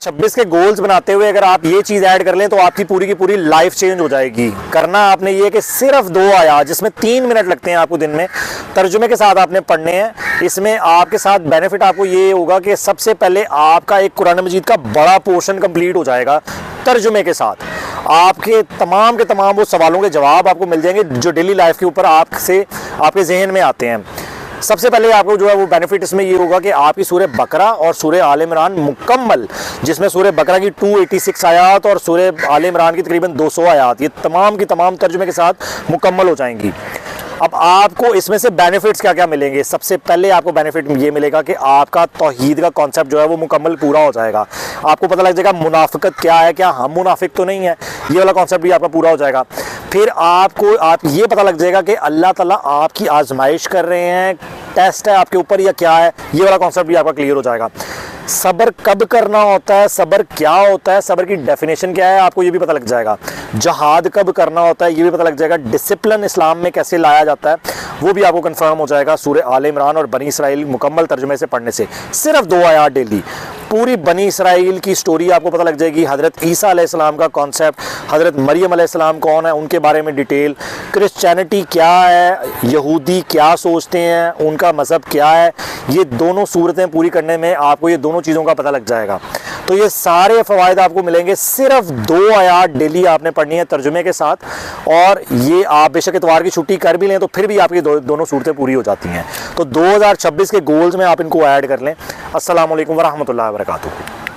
26 के गोल्स बनाते हुए अगर आप ये चीज़ ऐड कर लें तो आपकी पूरी की पूरी लाइफ चेंज हो जाएगी। करना आपने ये कि सिर्फ 2 आयात जिसमें 3 मिनट लगते हैं आपको दिन में, तर्जुमे के साथ आपने पढ़ने हैं। इसमें आपके साथ बेनिफिट आपको ये होगा कि सबसे पहले आपका एक कुरान मजीद का बड़ा पोर्शन कंप्लीट हो जाएगा तर्जुमे के साथ। आपके तमाम के तमाम वो सवालों के जवाब आपको मिल जाएंगे जो डेली लाइफ के ऊपर आपसे आपके जहन में आते हैं। सबसे पहले आपको जो है वो बेनिफिट इसमें ये होगा कि आपकी सूरह बकरा और सूरह आल इमरान मुकम्मल, जिसमें सूरह बकरा की 286 आयात और सूरह आल इमरान की तकरीबन 200 आयात, ये तमाम की तमाम तर्जुमे के साथ मुकम्मल हो जाएंगी। अब आपको इसमें से बेनिफिट्स क्या क्या मिलेंगे? सबसे पहले आपको बेनिफिट ये मिलेगा कि आपका तौहीद का कॉन्सेप्ट जो है वो मुकम्मल पूरा हो जाएगा। आपको पता लग जाएगा मुनाफिकत क्या है, क्या हम मुनाफिक तो नहीं है, ये वाला कॉन्सेप्ट भी आपका पूरा हो जाएगा। फिर आपको ये पता लग जाएगा कि अल्लाह ताला आपकी आजमाइश कर रहे हैं, टेस्ट है आपके ऊपर या क्या है, ये वाला कॉन्सेप्ट भी आपका क्लियर हो जाएगा। सब्र कब करना होता है, सब्र क्या होता है, सब्र की डेफिनेशन क्या है, आपको ये भी पता लग जाएगा। जहाद कब करना होता है ये भी पता लग जाएगा। डिसिप्लिन इस्लाम में कैसे लाया जाता है वो भी आपको कंफर्म हो जाएगा सूरह आल इमरान और बनी इसराइल मुकम्मल तर्जुमे से पढ़ने से। सिर्फ 2 आयात डेली, पूरी बनी इसराइल की स्टोरी आपको पता लग जाएगी। हज़रत ईसा अलैहिस्सलाम का कॉन्सेप्ट, हज़रत मरियम अलैहिस्सलाम कौन है, उनके बारे में डिटेल, क्रिश्चियनिटी क्या है, यहूदी क्या सोचते हैं, उनका मज़हब क्या है, ये दोनों सूरतें पूरी करने में आपको ये दोनों चीज़ों का पता लग जाएगा। तो ये सारे फ़वाइद आपको मिलेंगे। सिर्फ 2 आयात डेली आपने पढ़नी है तर्जुमे के साथ, और ये आप बेशक इतवार की छुट्टी कर भी लें तो फिर भी आपकी दोनों सूरतें पूरी हो जाती हैं। तो 2026 के गोल्स में आप इनको ऐड कर लें। अस्सलाम वालेकुम व रहमतुल्लाहि व बरकातुहू।